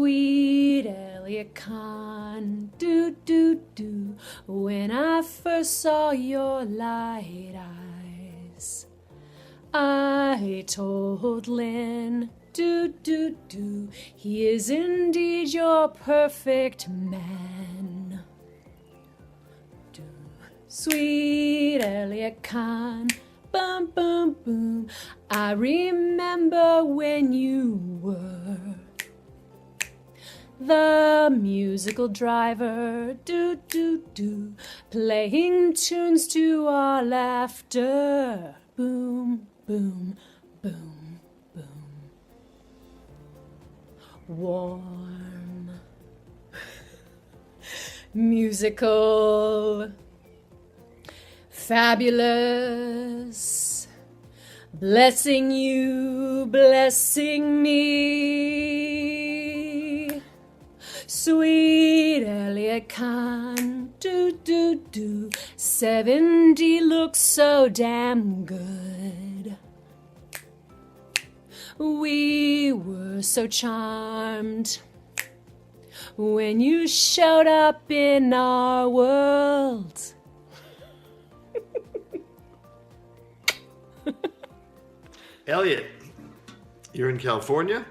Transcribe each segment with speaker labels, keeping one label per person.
Speaker 1: Sweet Elliot Cahn, do. When I first saw your light eyes, I told Lynn, do. He is indeed your perfect man. Do. Sweet Elliot Cahn, bum, boom. I remember when you were the musical driver, do, playing tunes to our laughter, boom. Warm, musical, fabulous, blessing you, blessing me. Sweet Elliot Cahn, do. 70 looks so damn good. We were so charmed when you showed up in our world.
Speaker 2: Elliot, you're in California,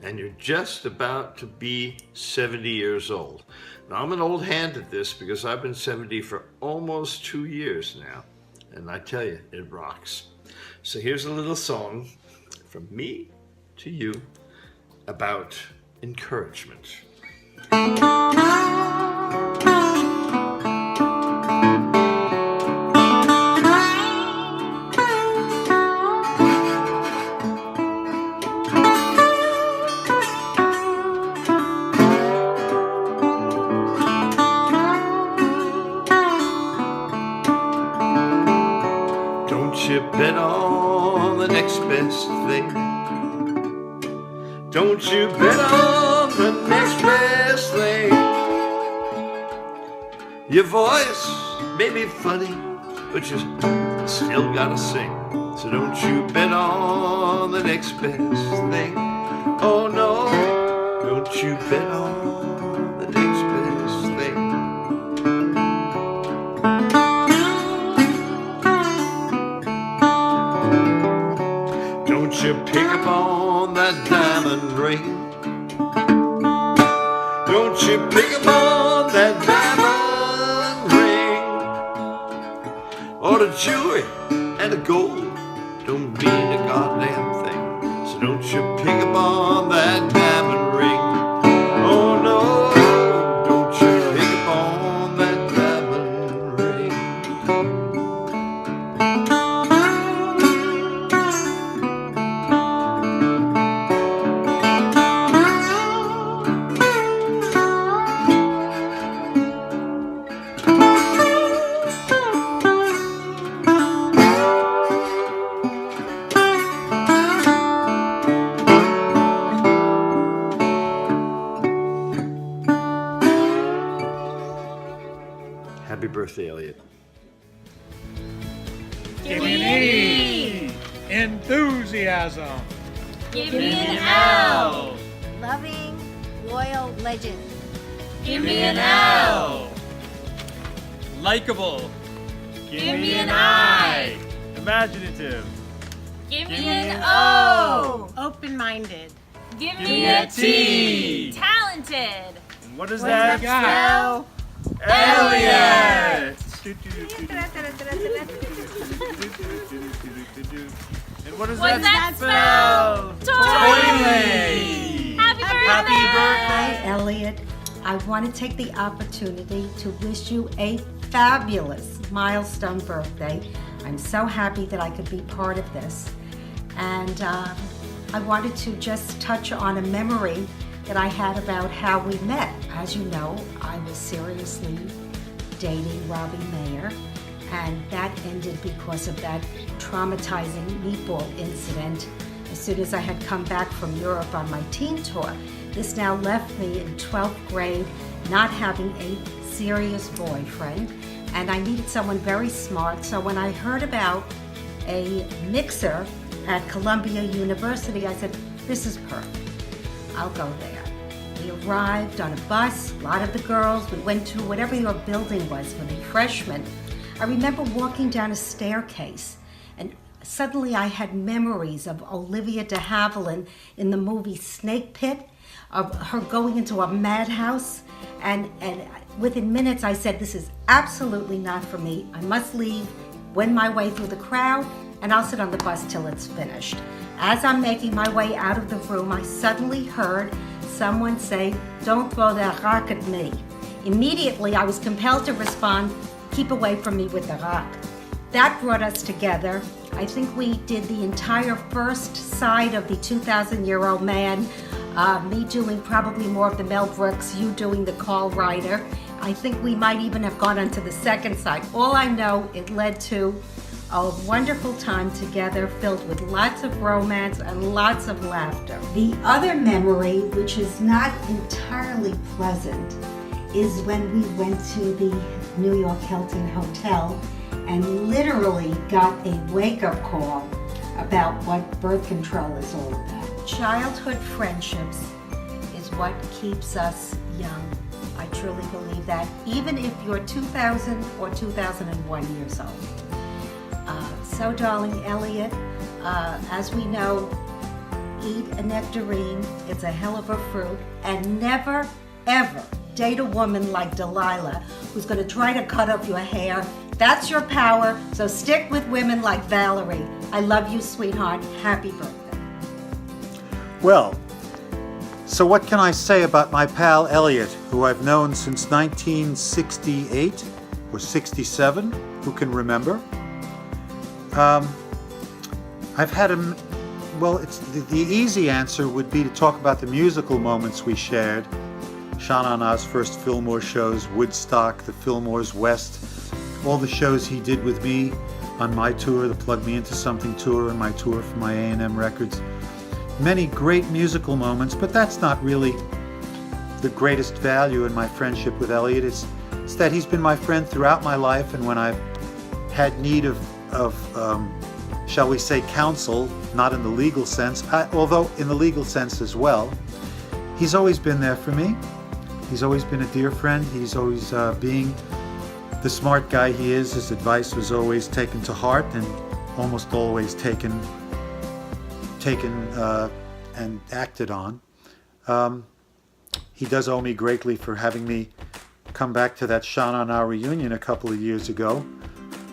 Speaker 2: and you're just about to be 70 years old. Now, I'm an old hand at this because I've been 70 for almost 2 years now, and I tell you, it rocks. So here's a little song from me to you about encouragement. Don't you bet on the next best thing. Don't you bet on the next best thing. Your voice may be funny, but you still gotta sing. So don't you bet on the next best thing. Oh no, don't you bet on the next best thing. Don't you pick up on that diamond ring. Don't you pick up on that diamond ring. Or the jewelry and the gold don't mean a goddamn thing. So don't you pick up on that diamond ring. Oh no, don't you pick up on that diamond ring. Happy birthday, Elliot.
Speaker 3: Give me an E. Enthusiasm.
Speaker 4: Give me an L.
Speaker 5: Loving, loyal legend.
Speaker 4: Give me an L.
Speaker 3: Likeable.
Speaker 4: Give me an I.
Speaker 3: Imaginative.
Speaker 4: Give me an O.
Speaker 5: Open-minded.
Speaker 4: Give
Speaker 3: me
Speaker 4: me
Speaker 3: a
Speaker 4: a
Speaker 3: T.
Speaker 4: T. Talented.
Speaker 3: And what is
Speaker 5: What
Speaker 3: that?
Speaker 5: does that
Speaker 3: Elliot. And what does
Speaker 4: What's
Speaker 3: that
Speaker 4: that
Speaker 3: spell?
Speaker 4: Toilet. Happy birthday.
Speaker 5: Hi, Elliot. I want to take the opportunity to wish you a fabulous milestone birthday. I'm so happy that I could be part of this. And I wanted to just touch on a memory that I had about how we met. As you know, I was seriously dating Robbie Mayer, and that ended because of that traumatizing meatball incident as soon as I had come back from Europe on my teen tour. This now left me in 12th grade not having a serious boyfriend, and I needed someone very smart. So when I heard about a mixer at Columbia University, I said, this is perfect. I'll go there. We arrived on a bus, a lot of the girls. We went to whatever your building was for the freshmen. I remember walking down a staircase, and suddenly I had memories of Olivia de Havilland in the movie Snake Pit, of her going into a madhouse. And within minutes I said, this is absolutely not for me. I must leave, wend my way through the crowd, and I'll sit on the bus till it's finished. As I'm making my way out of the room, I suddenly heard someone say, "Don't throw that rock at me." Immediately, I was compelled to respond, "Keep away from me with the rock." That brought us together. I think we did the entire first side of the 2,000-Year-Old Man, me doing probably more of the Mel Brooks, you doing the Carl Reiner. I think we might even have gone on to the second side. All I know, it led to a wonderful time together filled with lots of romance and lots of laughter. The other memory, which is not entirely pleasant, is when we went to the New York Hilton Hotel and literally got a wake-up call about what birth control is all about. Childhood friendships is what keeps us young. I truly believe that, even if you're 2,000 or 2,001 years old. So, darling Elliot, as we know, eat a nectarine. It's a hell of a fruit. And never, ever date a woman like Delilah who's going to try to cut off your hair. That's your power, so stick with women like Valerie. I love you, sweetheart. Happy birthday.
Speaker 6: Well, so what can I say about my pal Elliot, who I've known since 1968 or 67? Who can remember? I've had him, well, it's the easy answer would be to talk about the musical moments we shared. Sha Na Na's first Fillmore shows, Woodstock, the Fillmore's West, all the shows he did with me on my tour, the Plug Me Into Something tour and my tour for my A&M Records. Many great musical moments, but that's not really the greatest value in my friendship with Elliot. It's that he's been my friend throughout my life, and when I've had need of shall we say, counsel, not in the legal sense, although in the legal sense as well, he's always been there for me. He's always been a dear friend. He's always, being the smart guy he is, his advice was always taken to heart and almost always taken and acted on. He does owe me greatly for having me come back to that Sha Na Na reunion a couple of years ago,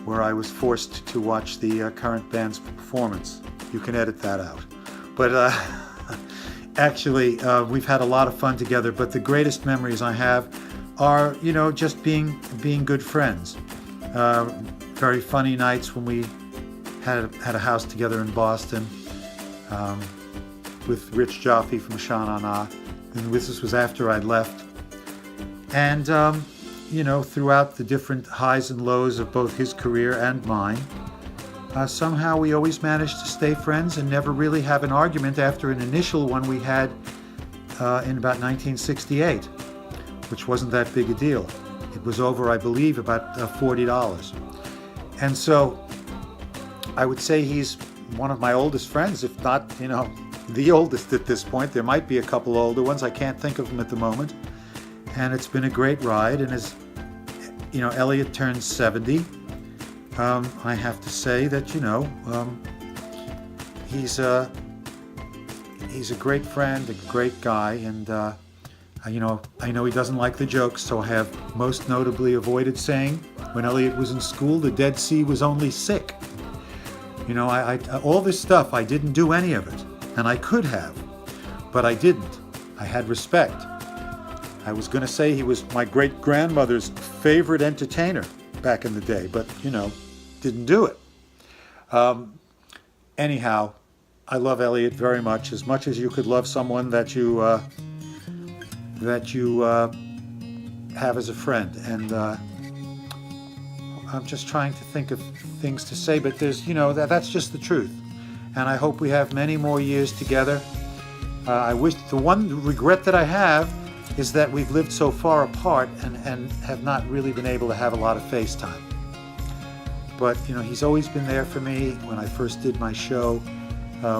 Speaker 6: where I was forced to watch the current band's performance. You can edit that out. But actually, we've had a lot of fun together, but the greatest memories I have are, just being good friends. Very funny nights when we had a house together in Boston with Rich Jaffe from Sha Na Na, and this was after I'd left. And throughout the different highs and lows of both his career and mine, somehow we always managed to stay friends and never really have an argument after an initial one we had in about 1968, which wasn't that big a deal. It was over, I believe, about $40. And so I would say he's one of my oldest friends, if not, the oldest at this point. There might be a couple older ones. I can't think of them at the moment. And it's been a great ride. And as Elliot turns 70, I have to say that he's a great friend, a great guy, and I know he doesn't like the jokes, so I have most notably avoided saying when Elliot was in school the Dead Sea was only sick. I all this stuff, I didn't do any of it, and I could have, but I didn't. I had respect. I was going to say he was my great-grandmother's favorite entertainer back in the day, but, didn't do it. Anyhow, I love Elliot very much as you could love someone that you have as a friend. And I'm just trying to think of things to say, but there's, that's just the truth. And I hope we have many more years together. I wish, the one regret that I have is that we've lived so far apart and have not really been able to have a lot of FaceTime. But, he's always been there for me. When I first did my show,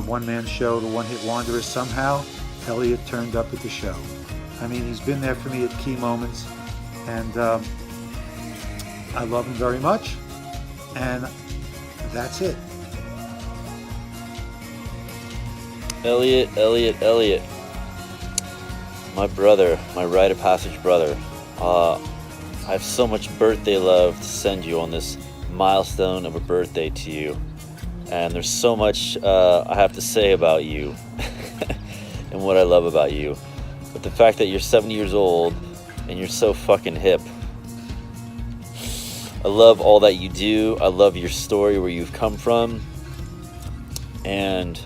Speaker 6: one-man show, the One Hit Wanderers, somehow Elliot turned up at the show. I mean, he's been there for me at key moments, and I love him very much, and that's it.
Speaker 7: Elliot. My brother, my rite of passage brother. I have so much birthday love to send you on this milestone of a birthday to you. And there's so much I have to say about you and what I love about you. But the fact that you're 70 years old and you're so fucking hip. I love all that you do. I love your story, where you've come from. And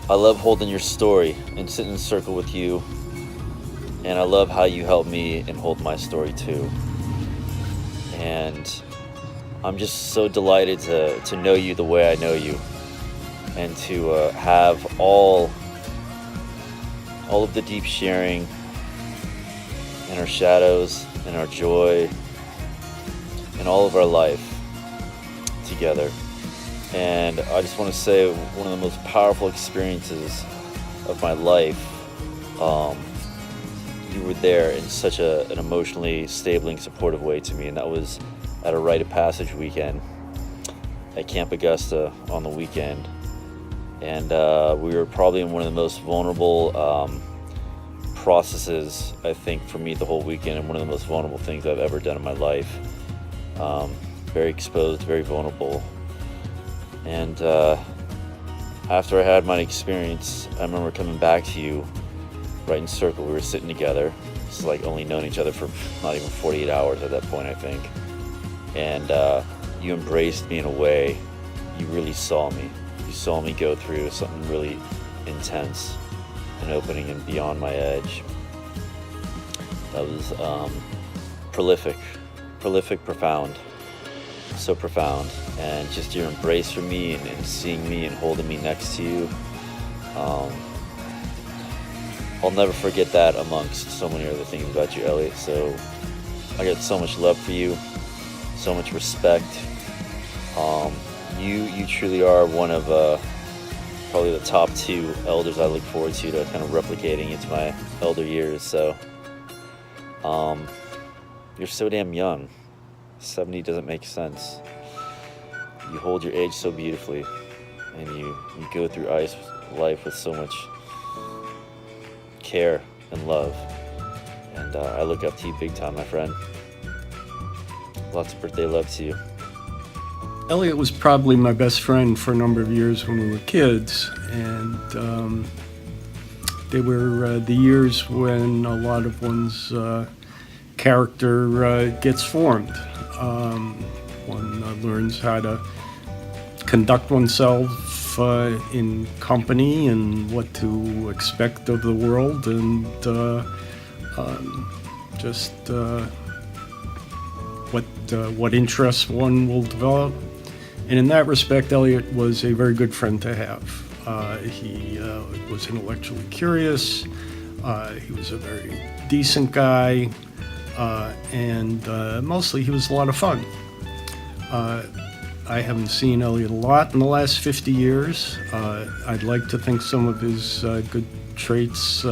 Speaker 7: I love holding your story and sitting in a circle with you. And I love how you help me and hold my story too. And I'm just so delighted to know you the way I know you. And to have all of the deep sharing and our shadows and our joy and all of our life together. And I just want to say, one of the most powerful experiences of my life, you were there in such an emotionally stable and supportive way to me, and that was at a rite of passage weekend at Camp Augusta on the weekend. And we were probably in one of the most vulnerable processes, I think, for me the whole weekend, and one of the most vulnerable things I've ever done in my life. Very exposed, very vulnerable. And after I had my experience, I remember coming back to you right in circle. We were sitting together. It's like only known each other for not even 48 hours at that point, I think. And you embraced me in a way. You really saw me. You saw me go through something really intense and opening and beyond my edge. That was prolific, profound. So profound. And just your embrace for me and seeing me and holding me next to you. I'll never forget that amongst so many other things about you, Elliot. So I got so much love for you, so much respect. You truly are one of probably the top 2 elders I look forward to kind of replicating into my elder years. So you're so damn young. 70 doesn't make sense. You hold your age so beautifully, and you go through life with so much care and love. And I look up to you big time, my friend. Lots of birthday love to you.
Speaker 8: Elliot was probably my best friend for a number of years when we were kids, and they were the years when a lot of one's character gets formed. One learns how to conduct oneself in company and what to expect of the world, and just what interests one will develop. And in that respect, Elliot was a very good friend to have. He was intellectually curious. He was a very decent guy. And mostly he was a lot of fun. I haven't seen Elliot a lot in the last 50 years. I'd like to think some of his good traits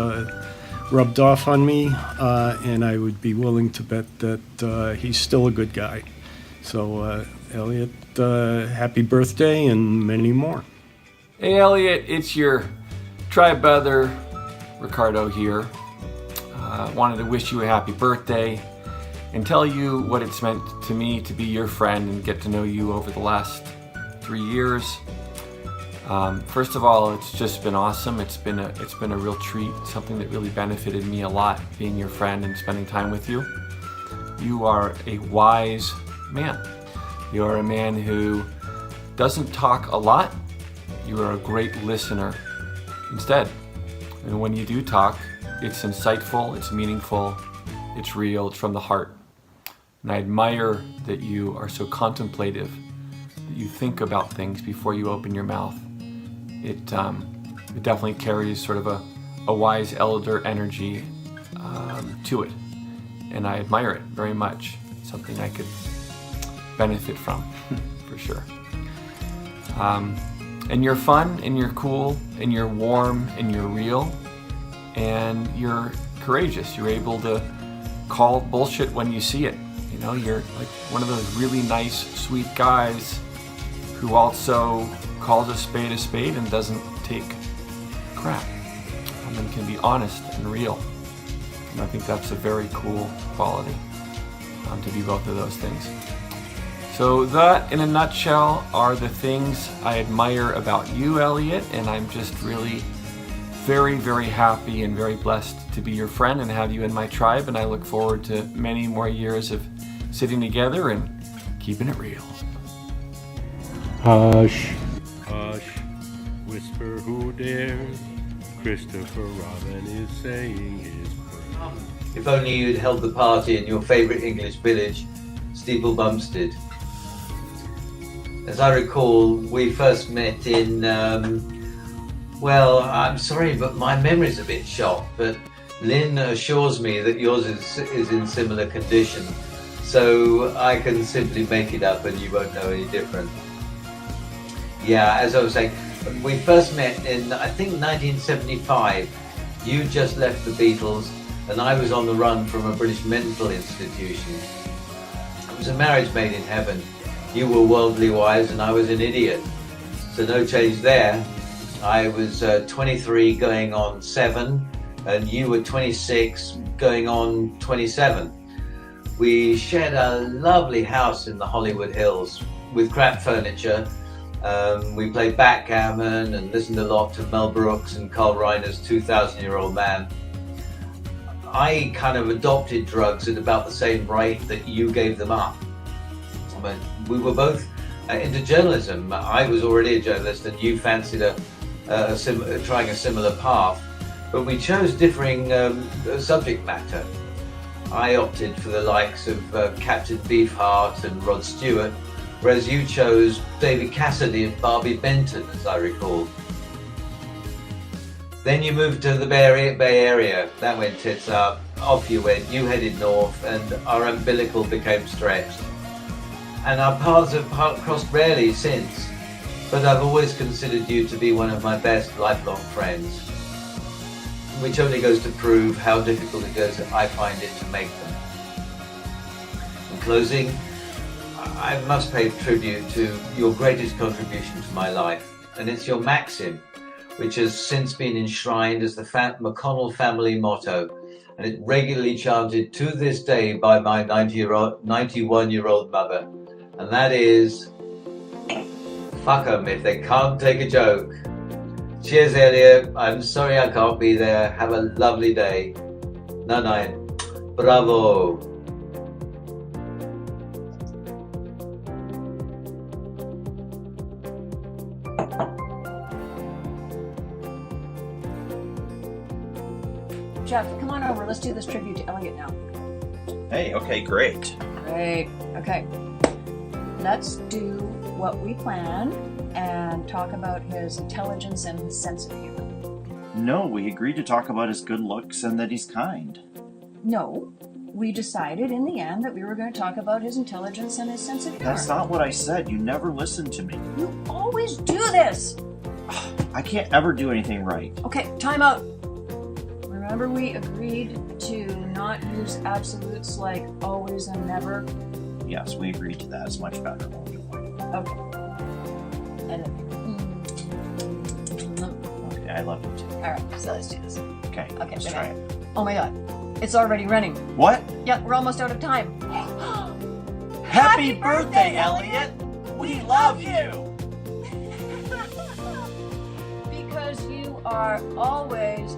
Speaker 8: rubbed off on me, and I would be willing to bet that he's still a good guy. So, Elliot, happy birthday and many more.
Speaker 9: Hey Elliot, it's your tribe brother, Ricardo here. Wanted to wish you a happy birthday and tell you what it's meant to me to be your friend and get to know you over the last 3 years. First of all, it's just been awesome. It's been a real treat, something that really benefited me a lot, being your friend and spending time with you. You are a wise man. You are a man who doesn't talk a lot. You are a great listener instead. And when you do talk, it's insightful, it's meaningful, it's real, it's from the heart. And I admire that you are so contemplative, that you think about things before you open your mouth. It definitely carries sort of a wise elder energy to it. And I admire it very much. It's something I could benefit from, for sure. And you're fun, and you're cool, and you're warm, and you're real. and you're courageous. You're able to call bullshit when you see it. You know, you're like one of those really nice, sweet guys who also calls a spade and doesn't take crap. And can be honest and real. And I think that's a very cool quality, to be both of those things. So that, in a nutshell, are the things I admire about you, Elliot, and I'm just really very, very happy and very blessed to be your friend and have you in my tribe, and I look forward to many more years of sitting together and keeping it real.
Speaker 8: Hush.
Speaker 10: Hush, whisper who dares. Christopher Robin is saying his prayers.
Speaker 11: If only you'd held the party in your favourite English village, Steeple Bumstead. As I recall, we first met in, well, I'm sorry, but my memory's a bit shot, but Lynn assures me that yours is in similar condition, so I can simply make it up and you won't know any different. Yeah, as I was saying, we first met in, I think, 1975. You just left the Beatles and I was on the run from a British mental institution. It was a marriage made in heaven. You were worldly wise and I was an idiot. So no change there. I was 23 going on 7 and you were 26 going on 27. We shared a lovely house in the Hollywood Hills with crap furniture. We played backgammon and listened a lot to Mel Brooks and Carl Reiner's 2,000-Year-Old Man. I kind of adopted drugs at about the same rate that you gave them up. But we were both into journalism. I was already a journalist and you fancied trying a similar path. But we chose differing subject matter. I opted for the likes of Captain Beefheart and Rod Stewart, whereas you chose David Cassidy and Barbie Benton, as I recall. Then you moved to the Bay Area. That went tits up. Off you went. You headed north, and our umbilical became stretched. And our paths have crossed rarely since, but I've always considered you to be one of my best lifelong friends, which only goes to prove how difficult it is I find it to make them. In closing, I must pay tribute to your greatest contribution to my life, and it's your maxim, which has since been enshrined as the McConnell family motto, and it's regularly chanted to this day by my 91-year-old mother, and that is, fuck 'em if they can't take a joke. Cheers, Elliot. I'm sorry I can't be there. Have a lovely day. Night. Bravo.
Speaker 12: Jeff, come on over. Let's do this tribute to Elliot now.
Speaker 13: Hey, okay, great.
Speaker 12: Great. Okay. Let's do what we planned and talk about his intelligence and his sense of humor.
Speaker 13: No, we agreed to talk about his good looks and that he's kind.
Speaker 12: No, we decided in the end that we were going to talk about his intelligence and his sense of humor.
Speaker 13: That's not what I said. You never listened to me.
Speaker 12: You always do this!
Speaker 13: I can't ever do anything right.
Speaker 12: Okay, time out. Remember we agreed to not use absolutes like always and never?
Speaker 13: Yes, we agreed to that. It's much better.
Speaker 12: Okay. And
Speaker 13: okay, I love you too.
Speaker 12: Alright, so let's do this.
Speaker 13: Okay, let's
Speaker 12: ready?
Speaker 13: try it.
Speaker 12: Oh my god, it's already running.
Speaker 13: What?
Speaker 12: Yeah, we're almost out of time.
Speaker 13: Happy birthday, Elliot! We love you!
Speaker 12: Because you are always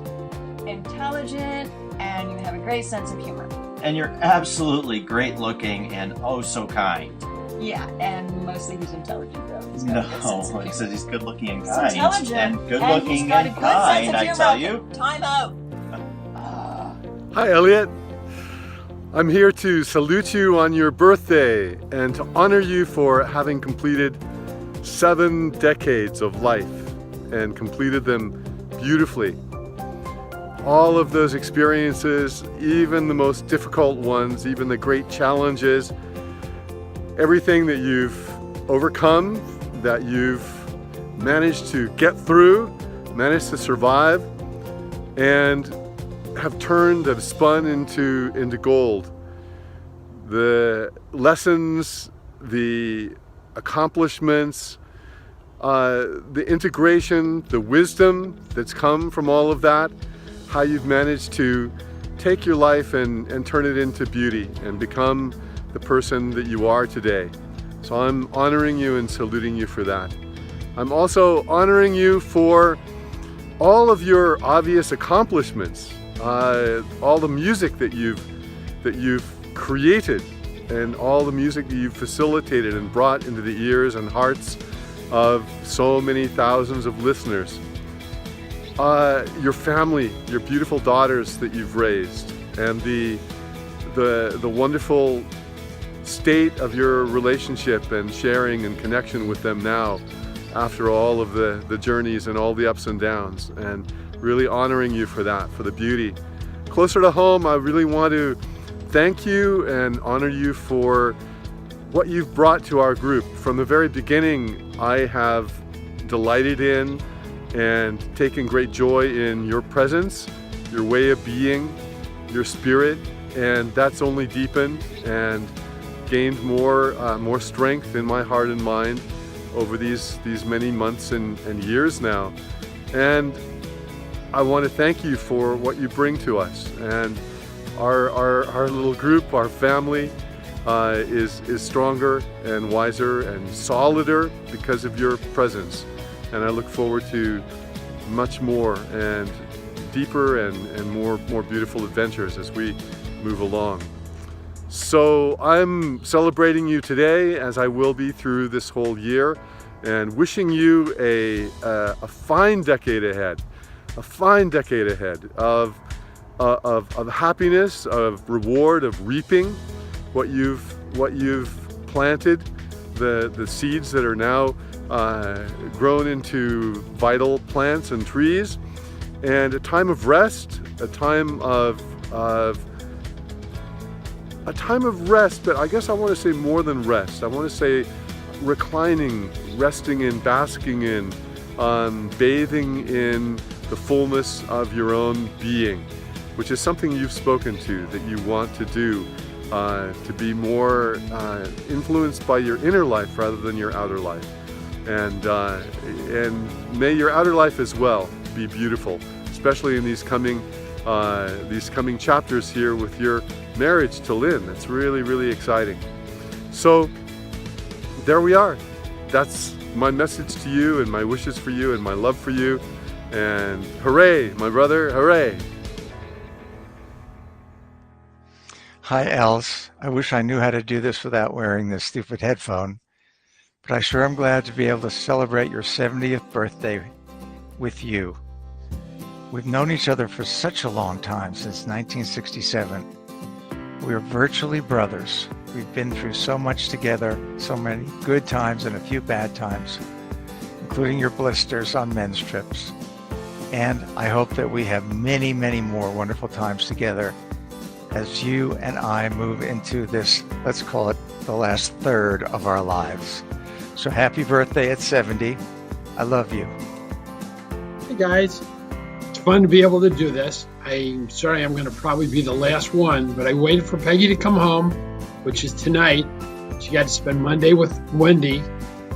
Speaker 12: intelligent and you have a great sense of humor.
Speaker 13: And you're absolutely great looking and oh so kind.
Speaker 12: Yeah, and mostly he's intelligent though. He's got a good sense of
Speaker 13: No,
Speaker 12: humor.
Speaker 13: he says he's good looking and
Speaker 12: He's
Speaker 13: kind.
Speaker 12: intelligent
Speaker 13: And good
Speaker 12: and
Speaker 13: looking
Speaker 12: he's got
Speaker 13: and
Speaker 12: a good sense
Speaker 13: kind,
Speaker 12: of
Speaker 13: I
Speaker 12: humor.
Speaker 13: tell you.
Speaker 12: Time out.
Speaker 14: Hi, Elliot. I'm here to salute you on your birthday and to honor you for having completed 7 decades of life and completed them beautifully. All of those experiences, even the most difficult ones, even the great challenges, everything that you've overcome, that you've managed to get through, managed to survive, and have turned, have spun into gold. The lessons, the accomplishments, the integration, the wisdom that's come from all of that, how you've managed to take your life and turn it into beauty and become the person that you are today. So I'm honoring you and saluting you for that. I'm also honoring you for all of your obvious accomplishments, all the music that you've created, and all the music that you've facilitated and brought into the ears and hearts of so many thousands of listeners. Your family, your beautiful daughters that you've raised, and the wonderful state of your relationship and sharing and connection with them now, after all of the journeys and all the ups and downs, and really honoring you for that, for the beauty. Closer to home, I really want to thank you and honor you for what you've brought to our group. From the very beginning, I have delighted in and taken great joy in your presence, your way of being, your spirit, and that's only deepened and gained more strength in my heart and mind over these many months and years now. And I want to thank you for what you bring to us. And our little group, our family, is stronger and wiser and solider because of your presence. And I look forward to much more and deeper and more beautiful adventures as we move along. So I'm celebrating you today, as I will be through this whole year, and wishing you a fine decade ahead, of happiness, of reward, of reaping what you've planted, the seeds that are now grown into vital plants and trees, and a time of rest, a time of rest, but I guess I want to say more than rest. I want to say reclining, resting in, basking in, bathing in the fullness of your own being, which is something you've spoken to, that you want to do, to be more influenced by your inner life rather than your outer life. And may your outer life as well be beautiful, especially in these coming chapters here with your marriage to Lynn. That's really, really exciting. So there we are. That's my message to you and my wishes for you and my love for you. And hooray, my brother, hooray.
Speaker 6: Hi, Els. I wish I knew how to do this without wearing this stupid headphone, but I sure am glad to be able to celebrate your 70th birthday with you. We've known each other for such a long time, since 1967. We're virtually brothers. We've been through so much together, so many good times and a few bad times, including your blisters on men's trips. And I hope that we have many, many more wonderful times together as you and I move into this, let's call it the last third of our lives. So happy birthday at 70. I love you.
Speaker 15: Hey guys, it's fun to be able to do this. I'm sorry I'm going to probably be the last one, but I waited for Peggy to come home, which is tonight. She got to spend Monday with Wendy,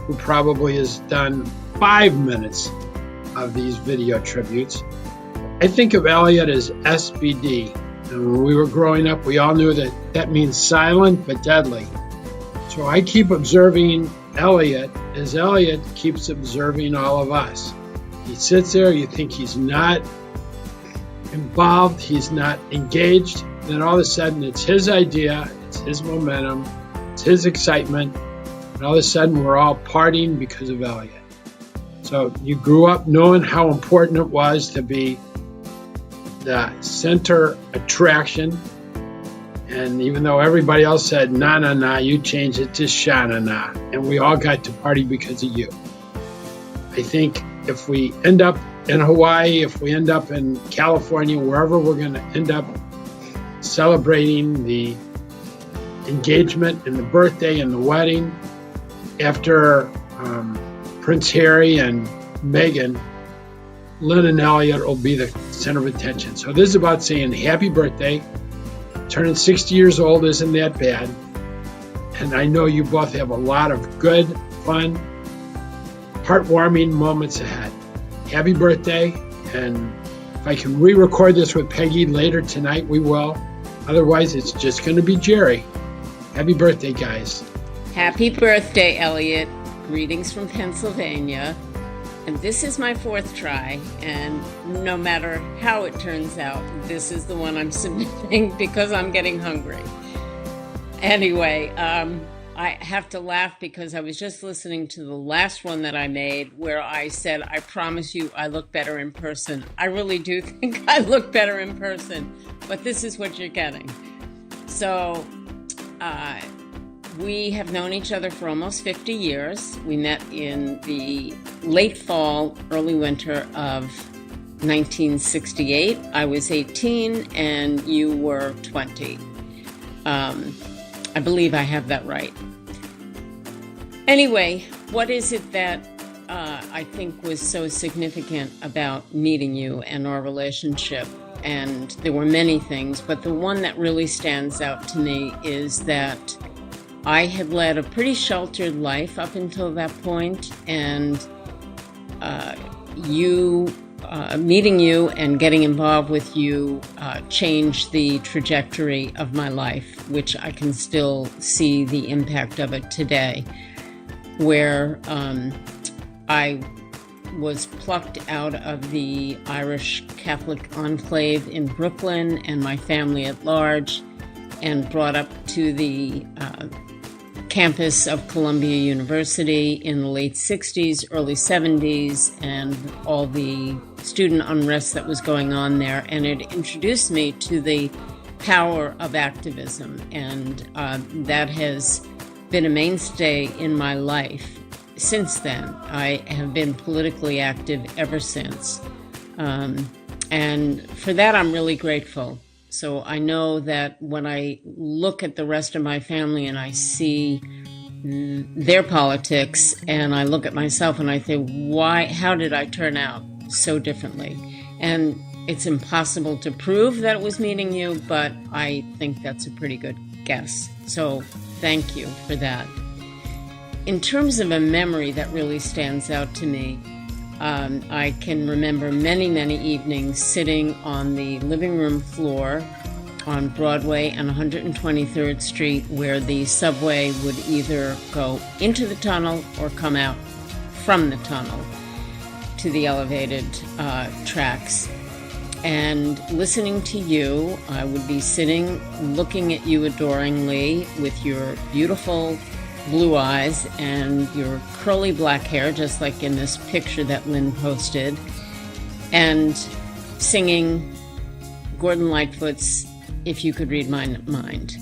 Speaker 15: who probably has done 5 minutes of these video tributes. I think of Elliot as SBD. And when we were growing up, we all knew that means silent but deadly. So I keep observing Elliot as Elliot keeps observing all of us. He sits there, you think he's not involved, he's not engaged, then all of a sudden it's his idea, it's his momentum, it's his excitement, and all of a sudden we're all partying because of Elliot. So you grew up knowing how important it was to be the center attraction, and even though everybody else said, nah, you changed it to sha-na-na, and we all got to party because of you. I think if we end up in Hawaii, if we end up in California, wherever we're going to end up celebrating the engagement and the birthday and the wedding, after Prince Harry and Meghan, Lynn and Elliot will be the center of attention. So this is about saying happy birthday. Turning 60 years old isn't that bad. And I know you both have a lot of good, fun, heartwarming moments ahead. Happy birthday. And if I can re-record this with Peggy later tonight, we will. Otherwise, it's just going to be Jerry. Happy birthday, guys.
Speaker 16: Happy birthday, Elliot. Greetings from Pennsylvania. And this is my 4th try, and no matter how it turns out, this is the one I'm submitting because I'm getting hungry. Anyway, I have to laugh because I was just listening to the last one that I made where I said, I promise you I look better in person. I really do think I look better in person, but this is what you're getting. So, we have known each other for almost 50 years. We met in the late fall, early winter of 1968. I was 18 and you were 20. I believe I have that right. Anyway, what is it that I think was so significant about meeting you and our relationship? And there were many things, but the one that really stands out to me is that I had led a pretty sheltered life up until that point, and meeting you and getting involved with you changed the trajectory of my life, which I can still see the impact of it today, where I was plucked out of the Irish Catholic enclave in Brooklyn and my family at large, and brought up to the campus of Columbia University in the late 60s, early 70s, and all the student unrest that was going on there. And it introduced me to the power of activism. And that has been a mainstay in my life since then. I have been politically active ever since. And for that, I'm really grateful. So I know that when I look at the rest of my family and I see their politics and I look at myself and I think, how did I turn out so differently? And it's impossible to prove that it was meeting you, but I think that's a pretty good guess. So thank you for that. In terms of a memory that really stands out to me, I can remember many, many evenings sitting on the living room floor on Broadway and 123rd Street, where the subway would either go into the tunnel or come out from the tunnel to the elevated tracks. And listening to you, I would be sitting looking at you adoringly with your beautiful blue eyes and your curly black hair, just like in this picture that Lynn posted, and singing Gordon Lightfoot's If You Could Read My Mind.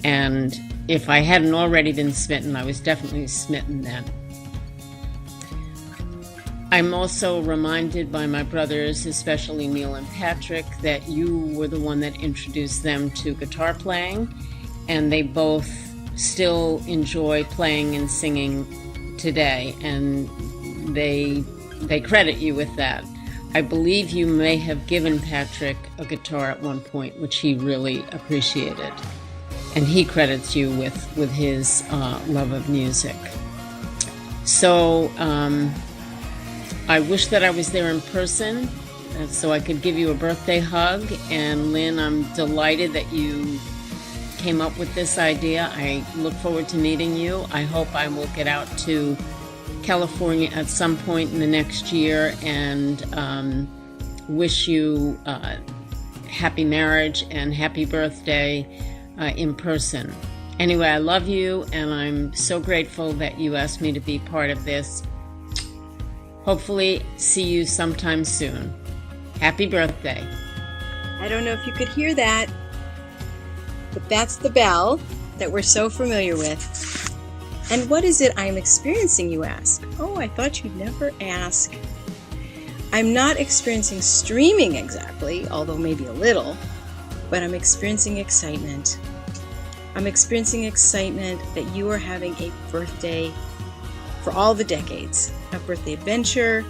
Speaker 16: And if I hadn't already been smitten, I was definitely smitten then. I'm also reminded by my brothers, especially Neil and Patrick, that you were the one that introduced them to guitar playing, and they both still enjoy playing and singing today, and they credit you with that. I believe you may have given Patrick a guitar at one point, which he really appreciated, and he credits you with his love of music. So I wish that I was there in person so I could give you a birthday hug. And Lynn, I'm delighted that you came up with this idea. I look forward to meeting you. I hope I will get out to California at some point in the next year and wish you happy marriage and happy birthday in person. Anyway, I love you, and I'm so grateful that you asked me to be part of this. Hopefully see you sometime soon. Happy birthday.
Speaker 17: I don't know if you could hear that, but that's the bell that we're so familiar with. And what is it I'm experiencing, you ask? Oh, I thought you'd never ask. I'm not experiencing streaming exactly, although maybe a little, but I'm experiencing excitement. I'm experiencing excitement that you are having a birthday for all the decades, a birthday adventure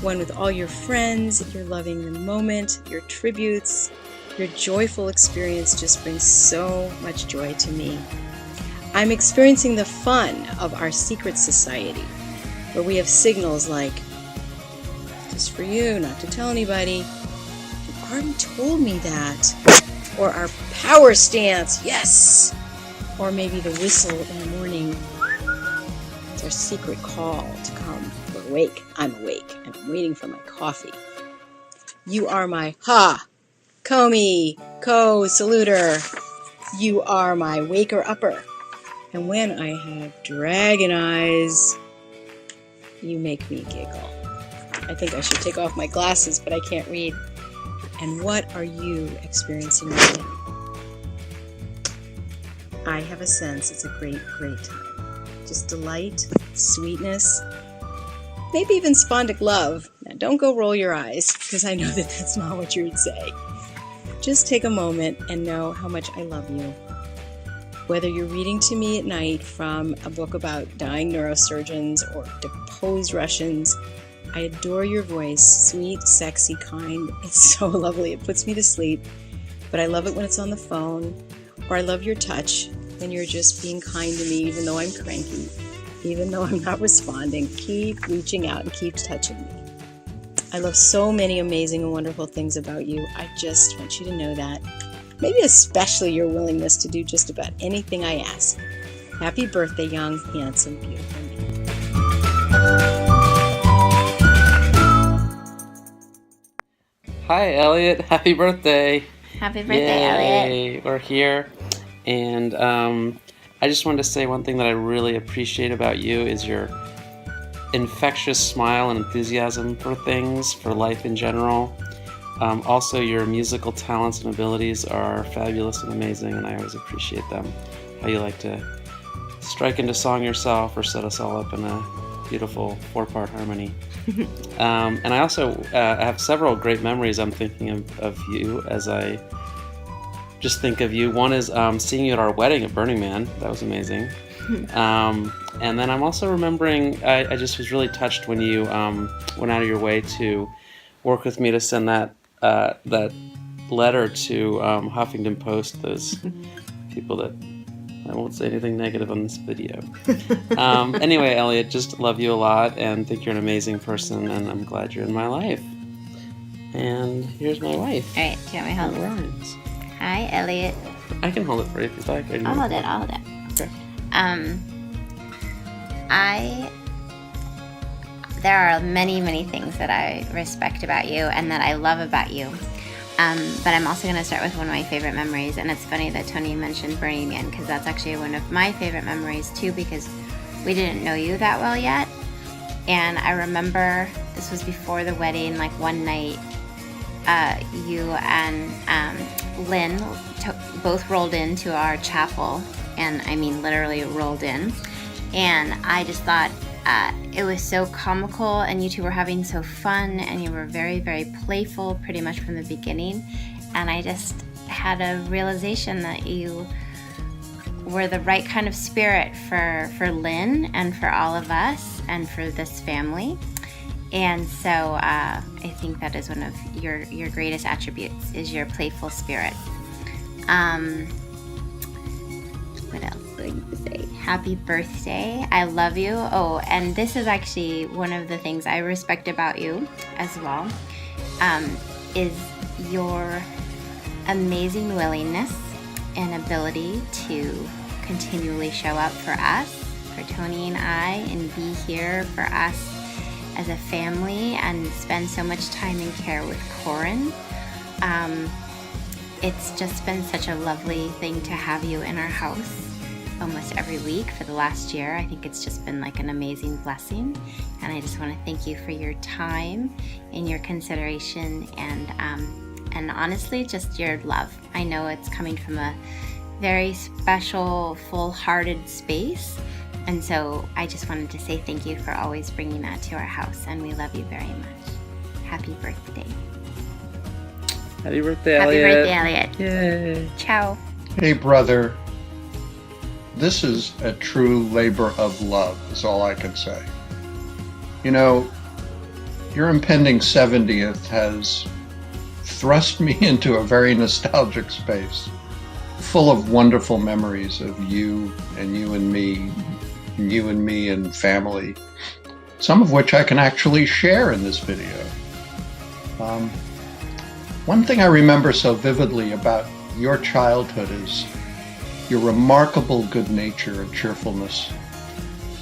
Speaker 17: one with all your friends. You're loving the moment, your tributes, your joyful experience just brings so much joy to me. I'm experiencing the fun of our secret society, where we have signals like, just for you, not to tell anybody. You already told me that. Or our power stance, yes. Or maybe the whistle in the morning. It's our secret call to come. We're awake. I'm awake, and I'm waiting for my coffee. You are my comey, co-saluter. You are my waker-upper. And when I have dragon eyes, you make me giggle. I think I should take off my glasses, but I can't read. And what are you experiencing right now? I have a sense it's a great, great time. Just delight, sweetness, maybe even spondic love. Now don't go roll your eyes, because I know that that's not what you would say. Just take a moment and know how much I love you. Whether you're reading to me at night from a book about dying neurosurgeons or deposed Russians, I adore your voice, sweet, sexy, kind. It's so lovely. It puts me to sleep. But I love it when it's on the phone, or I love your touch when you're just being kind to me, even though I'm cranky, even though I'm not responding. Keep reaching out and keep touching me. I love so many amazing and wonderful things about you. I just want you to know that. Maybe especially your willingness to do just about anything I ask. Happy birthday, young, handsome, beautiful me.
Speaker 18: Hi, Elliot. Happy birthday.
Speaker 4: Happy birthday, Elliot.
Speaker 18: We're here. And I just wanted to say one thing that I really appreciate about you is your infectious smile and enthusiasm for things, for life in general. Also, your musical talents and abilities are fabulous and amazing, and I always appreciate them. How you like to strike into song yourself or set us all up in a beautiful 4-part harmony. And I also have several great memories I'm thinking of you as I just think of you. One is seeing you at our wedding at Burning Man. That was amazing. And then I'm also remembering, I just was really touched when you went out of your way to work with me to send that letter to Huffington Post, those people that, I won't say anything negative on this video. Anyway, Elliot, just love you a lot and think you're an amazing person, and I'm glad you're in my life. And here's my wife.
Speaker 4: All right, do you want me to hold it?
Speaker 18: Right.
Speaker 4: Hi, Elliot.
Speaker 18: I can hold it for you if you'd like.
Speaker 4: I'll hold it.
Speaker 18: Okay.
Speaker 4: There are many, many things that I respect about you and that I love about you. But I'm also going to start with one of my favorite memories. And it's funny that Tony mentioned Burning Man, because that's actually one of my favorite memories too, because we didn't know you that well yet. And I remember this was before the wedding, like one night, you and Lynn both rolled into our chapel. And I mean literally rolled in. And I just thought, it was so comical, and you two were having so fun, and you were very, very playful pretty much from the beginning. And I just had a realization that you were the right kind of spirit for Lynn and for all of us and for this family. And so I think that is one of your greatest attributes, is your playful spirit. What else do I need to say? Happy birthday. I love you. Oh, and this is actually one of the things I respect about you as well, is your amazing willingness and ability to continually show up for us, for Tony and I, and be here for us as a family and spend so much time and care with Corin. It's just been such a lovely thing to have you in our house almost every week for the last year. I think it's just been like an amazing blessing, and I just want to thank you for your time and your consideration and honestly just your love. I know it's coming from a very special, full-hearted space, and so I just wanted to say thank you for always bringing that to our house, and we love you very much. Happy birthday.
Speaker 18: Happy birthday, Elliot.
Speaker 4: Happy birthday, Elliot.
Speaker 18: Yay.
Speaker 4: Ciao.
Speaker 19: Hey, brother. This is a true labor of love, is all I can say. You know, your impending 70th has thrust me into a very nostalgic space, full of wonderful memories of you and you and me, and you and me and family, some of which I can actually share in this video. One thing I remember so vividly about your childhood is your remarkable good nature and cheerfulness.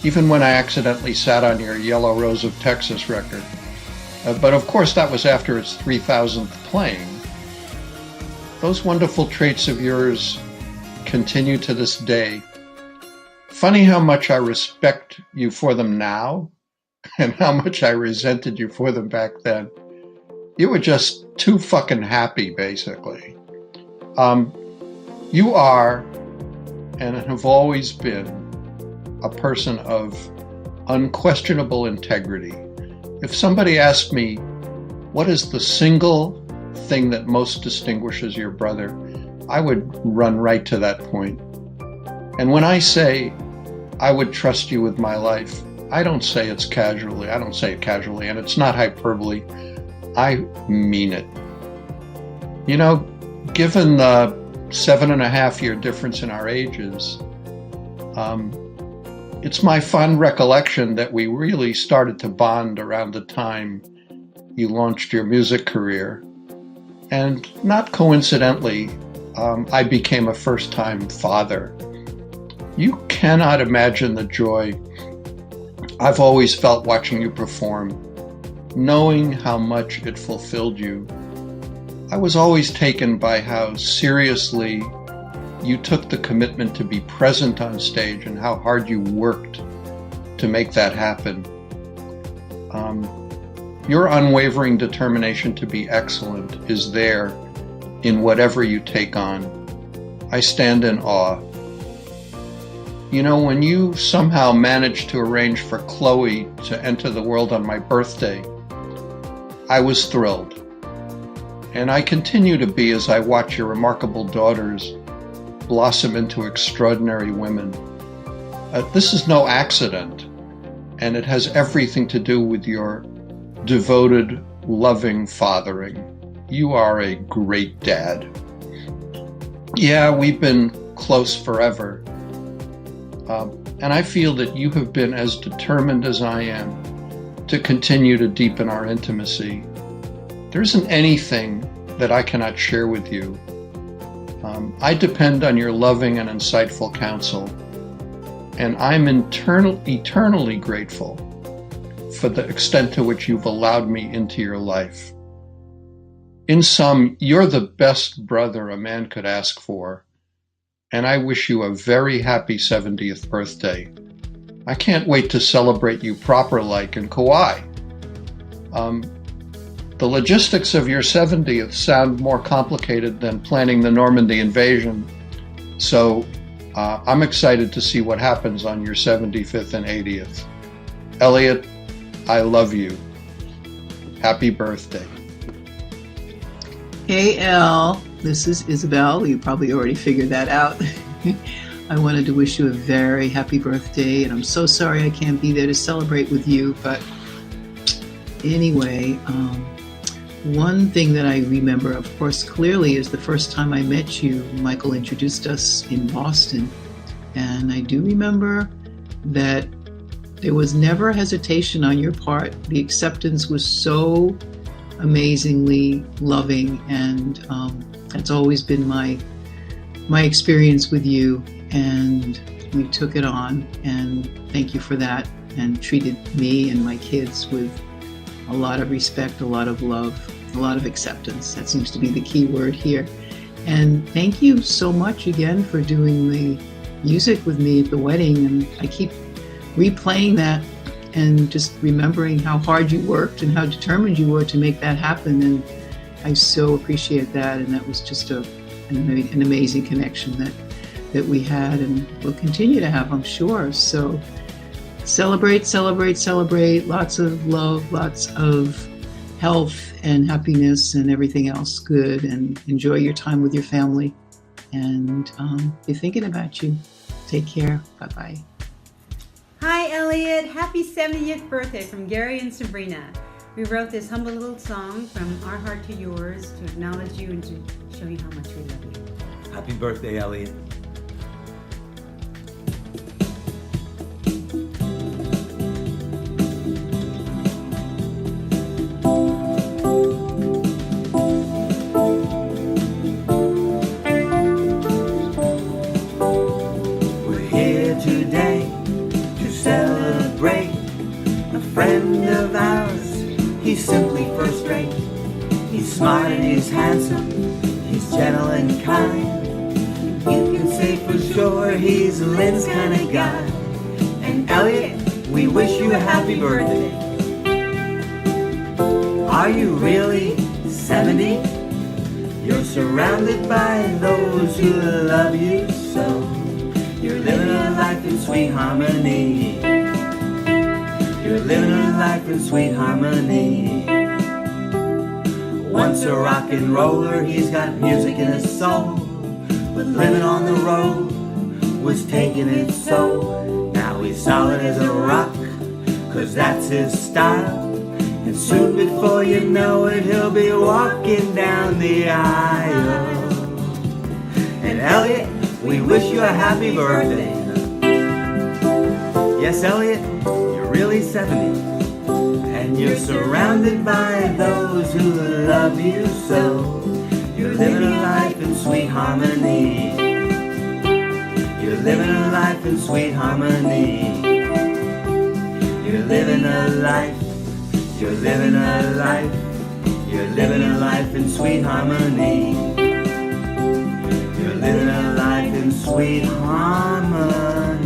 Speaker 19: Even when I accidentally sat on your Yellow Rose of Texas record. But of course that was after its 3,000th playing. Those wonderful traits of yours continue to this day. Funny how much I respect you for them now and how much I resented you for them back then. You were just too fucking happy, basically. You are and have always been a person of unquestionable integrity. If somebody asked me, what is the single thing that most distinguishes your brother, I would run right to that point. And when I say I would trust you with my life, I don't say it casually, and it's not hyperbole. I mean it. You know, given the 7.5-year difference in our ages, it's my fond recollection that we really started to bond around the time you launched your music career. And not coincidentally, I became a first-time father. You cannot imagine the joy I've always felt watching you perform, knowing how much it fulfilled you. I was always taken by how seriously you took the commitment to be present on stage and how hard you worked to make that happen. Your unwavering determination to be excellent is there in whatever you take on. I stand in awe. You know, when you somehow managed to arrange for Chloe to enter the world on my birthday, I was thrilled. And I continue to be as I watch your remarkable daughters blossom into extraordinary women. This is no accident, and it has everything to do with your devoted, loving fathering. You are a great dad. Yeah, we've been close forever, and I feel that you have been as determined as I am to continue to deepen our intimacy. There isn't anything that I cannot share with you. I depend on your loving and insightful counsel, and I'm eternally grateful for the extent to which you've allowed me into your life. In sum, you're the best brother a man could ask for, and I wish you a very happy 70th birthday. I can't wait to celebrate you proper like in Kauai. The logistics of your 70th sound more complicated than planning the Normandy invasion, so I'm excited to see what happens on your 75th and 80th. Elliot, I love you. Happy birthday.
Speaker 20: Hey, El, this is Isabel. You probably already figured that out. I wanted to wish you a very happy birthday, and I'm so sorry I can't be there to celebrate with you, but anyway, one thing that I remember, of course, clearly is the first time I met you. Michael introduced us in Boston, and I do remember that there was never hesitation on your part. The acceptance was so amazingly loving, and that's always been my experience with you, and you took it on, and thank you for that, and treated me and my kids with a lot of respect, a lot of love, a lot of acceptance. That seems to be the key word here. And thank you so much again for doing the music with me at the wedding. And I keep replaying that and just remembering how hard you worked and how determined you were to make that happen. And I so appreciate that. And that was just an amazing connection that we had and will continue to have, I'm sure. So celebrate, celebrate, celebrate. Lots of love, lots of health and happiness and everything else good. And enjoy your time with your family. And be thinking about you. Take care. Bye-bye.
Speaker 21: Hi, Elliot. Happy 70th birthday from Gary and Sabrina. We wrote this humble little song from our heart to yours to acknowledge you and to show you how much we love you.
Speaker 22: Happy birthday, Elliot.
Speaker 23: We're here today to celebrate a friend of ours. He's simply first rate. He's smart and he's handsome. He's gentle and kind. You can say for sure he's Lynn's kind of guy. And Elliot, we wish you a happy birthday. Are you really 70? You're surrounded by those who love you so. You're living a life in sweet harmony. You're living a life in sweet harmony. Once a rock and roller, he's got music in his soul. But living on the road was taking it so. Now he's solid as a rock, 'cause that's his style. And soon before you know it, he'll be walking down the aisle. And Elliot, we wish you a happy birthday. Yes, Elliot, you're really 70. And you're surrounded by those who love you so. You're living a life in sweet harmony. You're living a life in sweet harmony. You're living a life. You're living a life. You're living a life in sweet harmony. You're living a life in sweet harmony.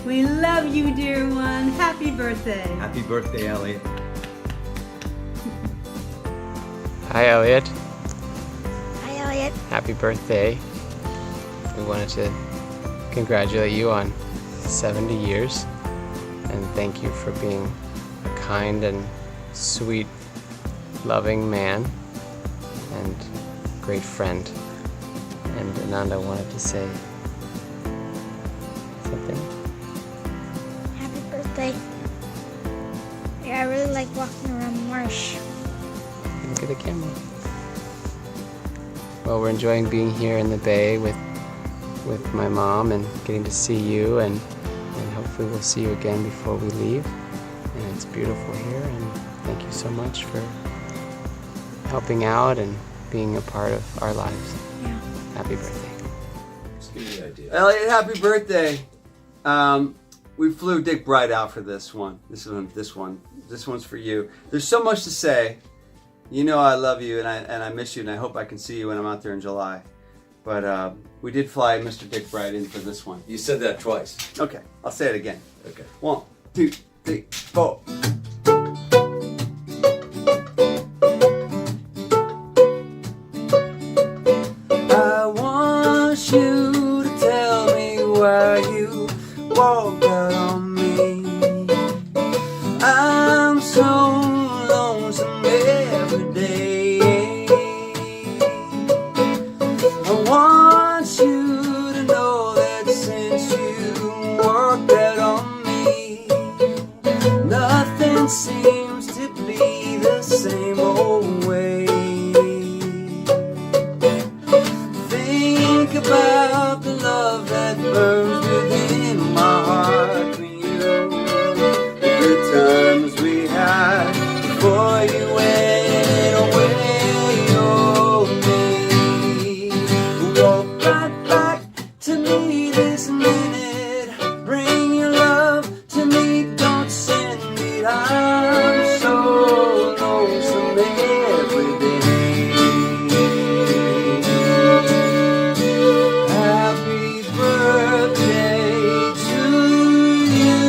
Speaker 21: We love you, dear one. Happy birthday.
Speaker 22: Happy birthday, Elliot.
Speaker 24: Hi, Elliot.
Speaker 25: Hi, Elliot.
Speaker 24: Happy birthday. We wanted to congratulate you on 70 years and thank you for being a kind and sweet, loving man and great friend. And Ananda wanted to say something.
Speaker 25: Happy birthday. Yeah, I really like walking around the marsh.
Speaker 24: Look at the camera. Well, we're enjoying being here in the Bay with my mom and getting to see you, and hopefully we'll see you again before we leave. And it's beautiful here, and thank you so much for helping out and being a part of our lives.
Speaker 25: Yeah.
Speaker 24: Happy birthday.
Speaker 26: Elliot, happy birthday. We flew Dick Bright out for this one. This one's for you. There's so much to say. You know I love you and I miss you, and I hope I can see you when I'm out there in July. But we did fly Mr. Dick Bright in for this one.
Speaker 22: You said that twice.
Speaker 26: Okay, I'll say it again.
Speaker 22: Okay.
Speaker 26: 1, 2, 3, 4. I want you to tell me why you walked out on me. I'm so lonesome every day. I want you to know that since you walked out on me, nothing seems to be the same old way. Think about the love that burns within my heart for you. The good times we had before you went away. Oh, me. Walk right back to me this minute. Bring your love to me, don't send it. I'm so lonesome every day. Happy birthday to you.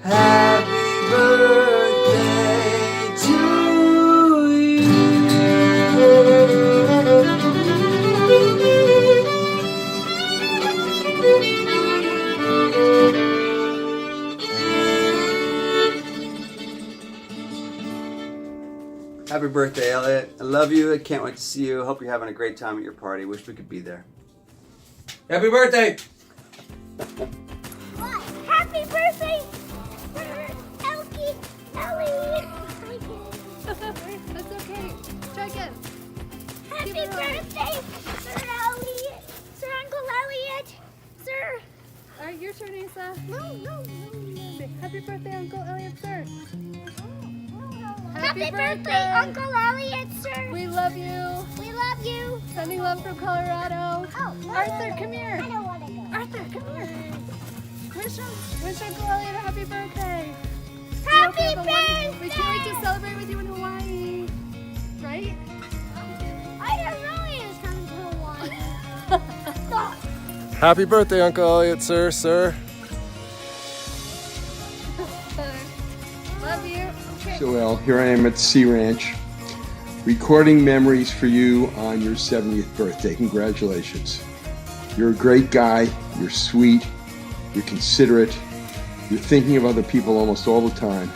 Speaker 26: Happy birthday to Happy birthday, Elliot. I love you. I can't wait to see you. Hope you're having a great time at your party. Wish we could be there.
Speaker 22: Happy birthday!
Speaker 25: Happy birthday, Ellie.
Speaker 1: That's okay. Try again.
Speaker 25: Happy birthday, Sir Elliot. Sir Uncle Elliot. Sir.
Speaker 1: All right, your turn, Asa.
Speaker 25: No.
Speaker 1: Say, happy birthday, Uncle Elliot, sir.
Speaker 25: Happy birthday, Uncle Elliot, sir.
Speaker 1: We love you.
Speaker 25: We love you.
Speaker 1: Sending love from Colorado.
Speaker 25: Oh,
Speaker 1: Arthur, come here.
Speaker 25: I don't want to go.
Speaker 1: Arthur, come here. Wish Uncle Elliot a happy birthday.
Speaker 25: Happy birthday!
Speaker 1: We can't wait to celebrate with you in Hawaii. Right?
Speaker 25: I don't know he is coming to Hawaii.
Speaker 14: Happy birthday, Uncle Elliot, sir.
Speaker 1: Love you. Okay.
Speaker 2: So, El, here I am at Sea Ranch, recording memories for you on your 70th birthday. Congratulations. You're a great guy. You're sweet. You're considerate. You're thinking of other people almost all the time.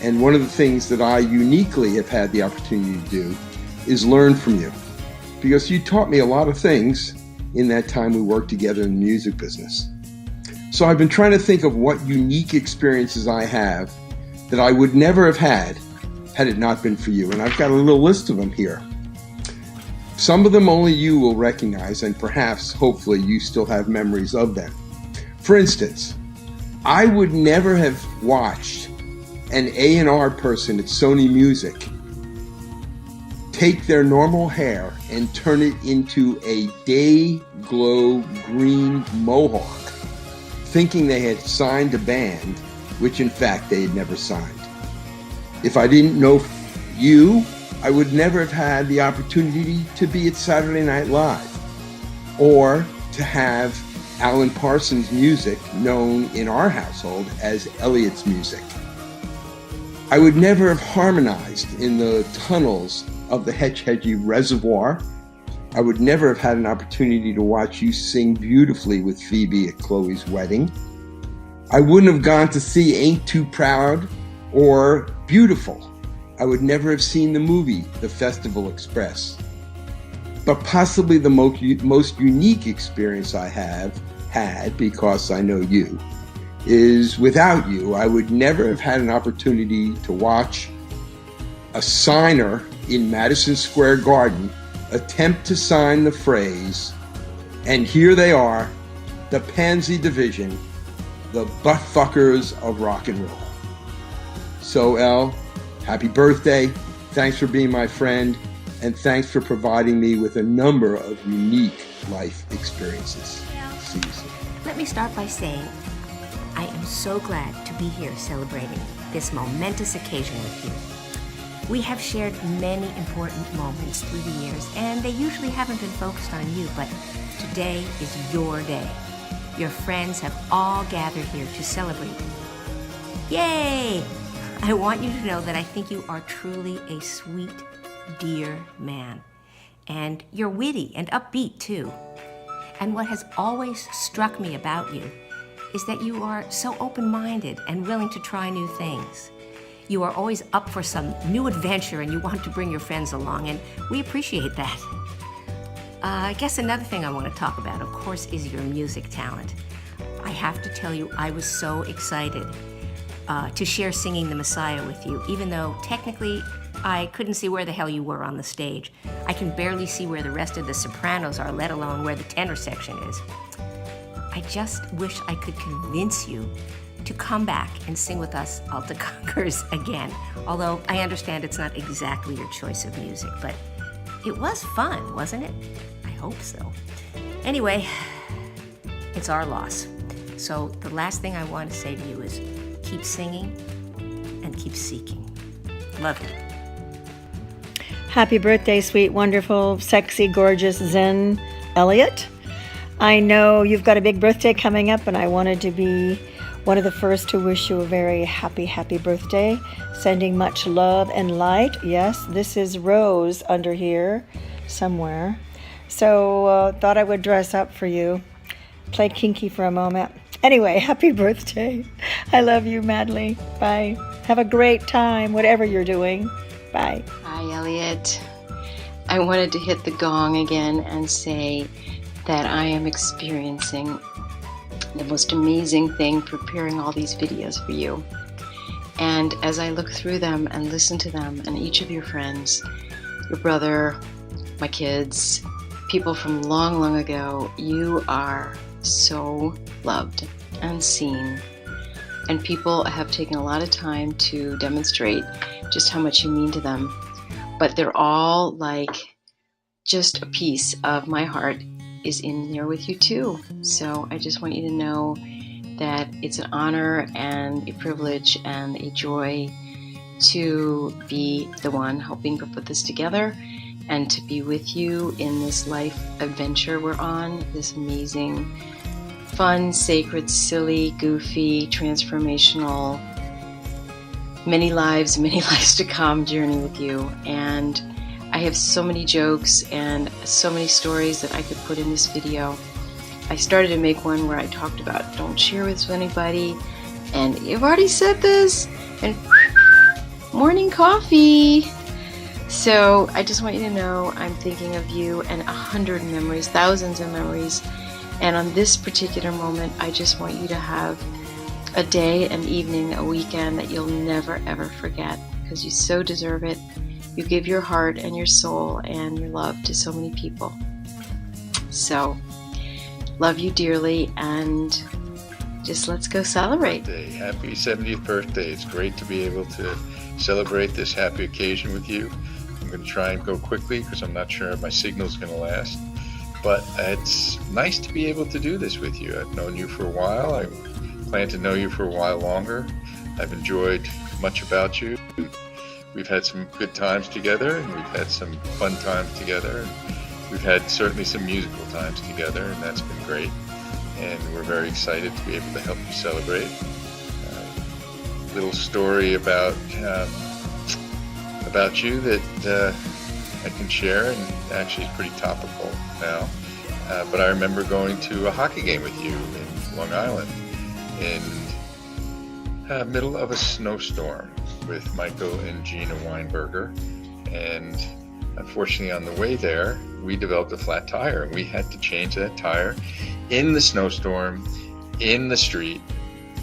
Speaker 2: And one of the things that I uniquely have had the opportunity to do is learn from you. Because you taught me a lot of things in that time we worked together in the music business. So I've been trying to think of what unique experiences I have that I would never have had it not been for you. And I've got a little list of them here. Some of them only you will recognize, and perhaps, hopefully, you still have memories of them. For instance, I would never have watched an A&R person at Sony Music take their normal hair and turn it into a day glow green mohawk, thinking they had signed a band, which in fact they had never signed. If I didn't know you, I would never have had the opportunity to be at Saturday Night Live, or to have Alan Parsons' music known in our household as Elliot's music. I would never have harmonized in the tunnels of the Hetch Hetchy Reservoir. I would never have had an opportunity to watch you sing beautifully with Phoebe at Chloe's wedding. I wouldn't have gone to see Ain't Too Proud or Beautiful. I would never have seen the movie The Festival Express. But possibly the most unique experience I have had, because I know you, is without you, I would never have had an opportunity to watch a signer in Madison Square Garden attempt to sign the phrase, and here they are, the Pansy Division, the buttfuckers of rock and roll. So, El, happy birthday. Thanks for being my friend, and thanks for providing me with a number of unique life experiences. See you soon.
Speaker 3: Let me start by saying I am so glad to be here celebrating this momentous occasion with you. We have shared many important moments through the years, and they usually haven't been focused on you, but today is your day. Your friends have all gathered here to celebrate. Yay! I want you to know that I think you are truly a sweet, dear man. And you're witty and upbeat, too. And what has always struck me about you is that you are so open-minded and willing to try new things. You are always up for some new adventure and you want to bring your friends along, and we appreciate that. I guess another thing I want to talk about, of course, is your music talent. I have to tell you, I was so excited to share singing The Messiah with you, even though technically I couldn't see where the hell you were on the stage. I can barely see where the rest of the sopranos are, let alone where the tenor section is. I just wish I could convince you to come back and sing with us Alta Conquers again. Although I understand it's not exactly your choice of music, but it was fun, wasn't it? I hope so. Anyway, it's our loss. So the last thing I want to say to you is keep singing and keep seeking. Love you.
Speaker 5: Happy birthday, sweet, wonderful, sexy, gorgeous Zen Elliot. I know you've got a big birthday coming up, and I wanted to be one of the first to wish you a very happy, happy birthday. Sending much love and light. Yes, this is Rose under here somewhere. So thought I would dress up for you. Play kinky for a moment. Anyway, happy birthday. I love you madly. Bye. Have a great time, whatever you're doing. Bye.
Speaker 7: Hi, Elliot. I wanted to hit the gong again and say that I am experiencing the most amazing thing preparing all these videos for you. And as I look through them and listen to them, and each of your friends, your brother, my kids, people from long, long ago, you are so loved and seen. And people have taken a lot of time to demonstrate just how much you mean to them. But they're all like, just a piece of my heart is in there with you too. So I just want you to know that it's an honor and a privilege and a joy to be the one helping to put this together and to be with you in this life adventure we're on, this amazing, fun, sacred, silly, goofy, transformational, many lives to come journey with you. And I have so many jokes and so many stories that I could put in this video. I started to make one where I talked about don't share this with anybody, and you've already said this, and morning coffee. So I just want you to know I'm thinking of you and 100 memories, thousands of memories. And on this particular moment, I just want you to have a day, an evening, a weekend that you'll never ever forget, because you so deserve it. You give your heart and your soul and your love to so many people. So, love you dearly, and just let's go celebrate.
Speaker 8: Happy 70th birthday. It's great to be able to celebrate this happy occasion with you. I'm going to try and go quickly because I'm not sure if my signal's going to last. But it's nice to be able to do this with you. I've known you for a while. I plan to know you for a while longer. I've enjoyed much about you. We've had some good times together, and we've had some fun times together. And we've had certainly some musical times together, and that's been great. And we're very excited to be able to help you celebrate. Little story about you that I can share, and actually it's pretty topical now. But I remember going to a hockey game with you in Long Island in middle of a snowstorm with Michael and Gina Weinberger, and unfortunately on the way there we developed a flat tire, and we had to change that tire in the snowstorm in the street,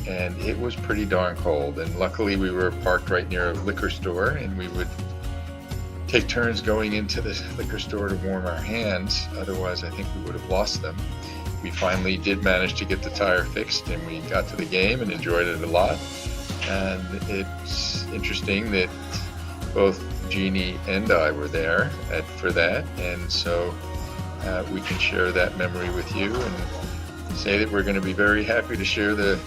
Speaker 8: and it was pretty darn cold. And luckily we were parked right near a liquor store, and we would take turns going into the liquor store to warm our hands, otherwise I think we would have lost them. We finally did manage to get the tire fixed, and we got to the game and enjoyed it a lot. And it's interesting that both Jeannie and I were there for that, and so we can share that memory with you and say that we're going to be very happy to share the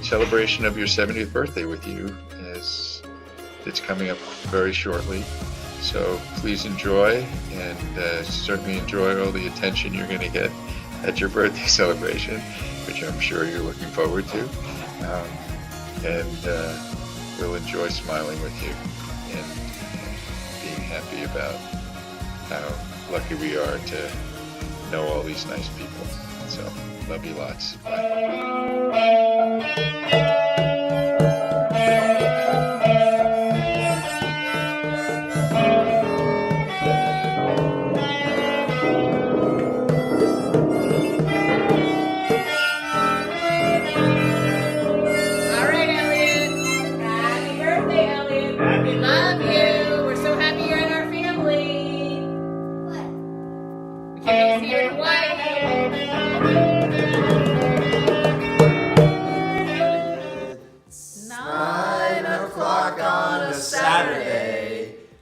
Speaker 8: celebration of your 70th birthday with you, as it's coming up very shortly. So please enjoy, and certainly enjoy all the attention you're going to get at your birthday celebration, which I'm sure you're looking forward to. And we'll enjoy smiling with you and being happy about how lucky we are to know all these nice people. So, love you lots.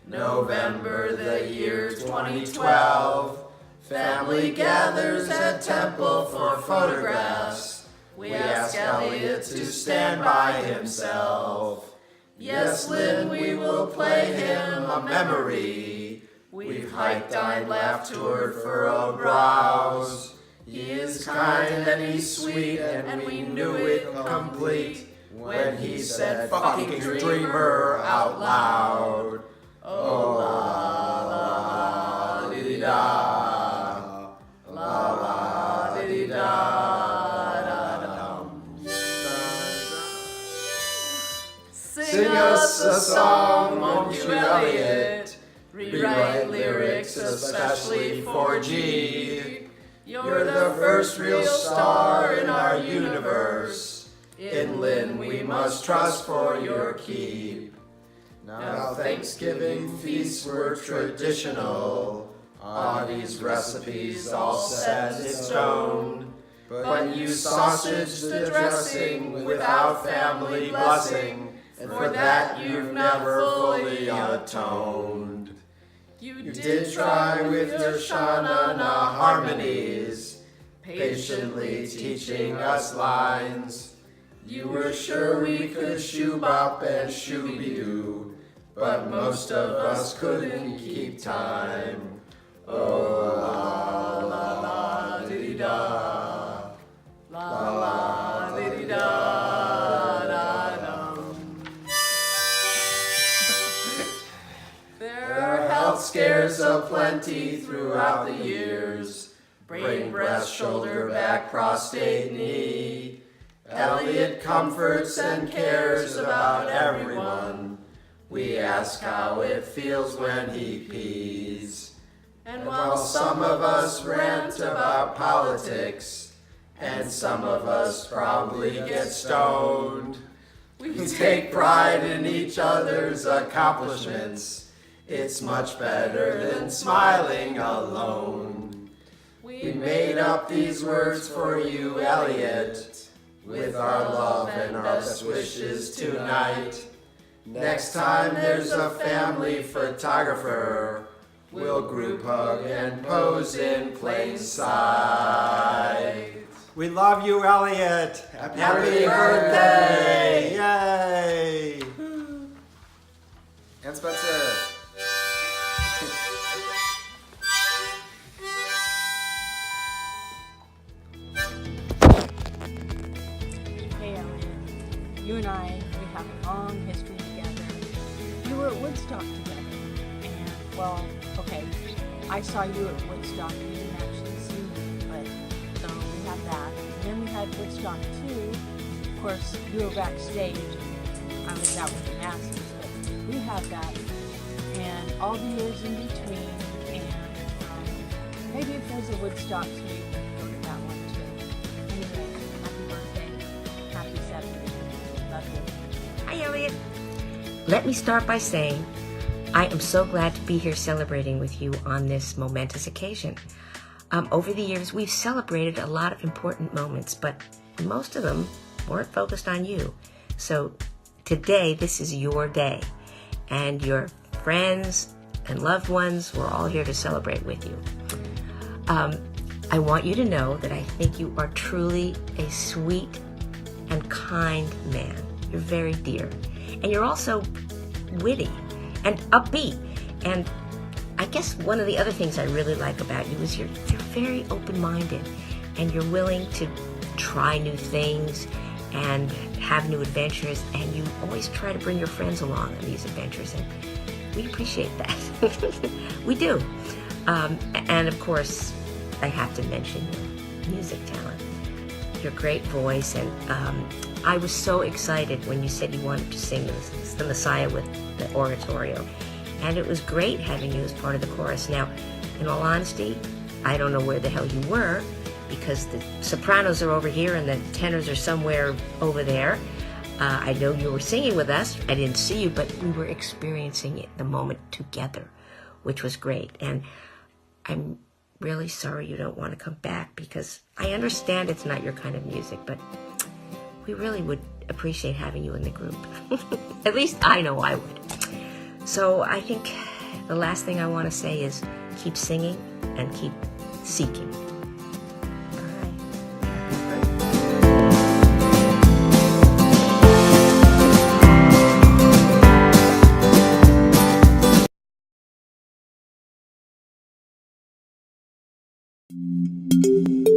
Speaker 9: November the year 2012. Family gathers at temple for photographs. We ask Elliot to stand by himself. Yes, Lynn, we will play him a memory. We've hiked, dined, laughed, toured, furrowed brows. He is kind and he's sweet, and we knew it complete when he said fucking dreamer out loud. Oh, la la diddy da, la la diddy da da dum. Sing us a song, won't you, Elliot? Rewrite lyrics especially for G. You're the first real star in our universe. In Lynn we must trust for your keep. Now Thanksgiving feasts were traditional. Audie's recipes all set in stone. But you sausaged the dressing without family blessing, and for that you've never fully atoned. You did try with your Shanana harmonies, patiently teaching us lines. You were sure we could shoo-bop and shoo-be-doo, but most of us couldn't keep time. Oh, la la la diddy da, la la diddy da da dum. There are health scares aplenty throughout the years: brain, breast, shoulder, back, prostate, knee. Elliot comforts and cares about everyone. We ask how it feels when he pees. And while some of us rant about politics, and some of us probably get stoned, we take pride in each other's accomplishments. It's much better than smiling alone. We made up these words for you, Elliot, with our love and our best wishes tonight. Next time there's a family photographer, we'll group hug and pose in plain sight.
Speaker 22: We love you, Elliot.
Speaker 9: Happy birthday!
Speaker 22: Yay! And Spencer.
Speaker 6: Hey Elliot, you and I, we have a long history together. We were at Woodstock together, and well, okay, I saw you at Woodstock, you didn't actually see me, but so we had that. And then we had Woodstock 2, of course, you were backstage, and I was out with the masses, but we had that, and all the years in between, and maybe if there's a Woodstock 3, we can go to that one too. Anyway, happy birthday, happy 70th, love you.
Speaker 3: Hi, Elliot. Let me start by saying I am so glad to be here celebrating with you on this momentous occasion. Over the years, we've celebrated a lot of important moments, but most of them weren't focused on you. So today, this is your day, and your friends and loved ones, we're all here to celebrate with you. I want you to know that I think you are truly a sweet and kind man. You're very dear. And you're also witty and upbeat. And I guess one of the other things I really like about you is you're very open-minded, and you're willing to try new things and have new adventures, and you always try to bring your friends along on these adventures, and we appreciate that. We do. And of course, I have to mention your music talent, your great voice, and I was so excited when you said you wanted to sing the Messiah with the oratorio, and it was great having you as part of the chorus. Now, in all honesty, I don't know where the hell you were, because the sopranos are over here and the tenors are somewhere over there. I know you were singing with us. I didn't see you, but we were experiencing it, the moment together, which was great. And I'm really sorry you don't want to come back, because I understand it's not your kind of music, but we really would appreciate having you in the group. At least I know I would. So I think the last thing I want to say is keep singing and keep seeking. Bye.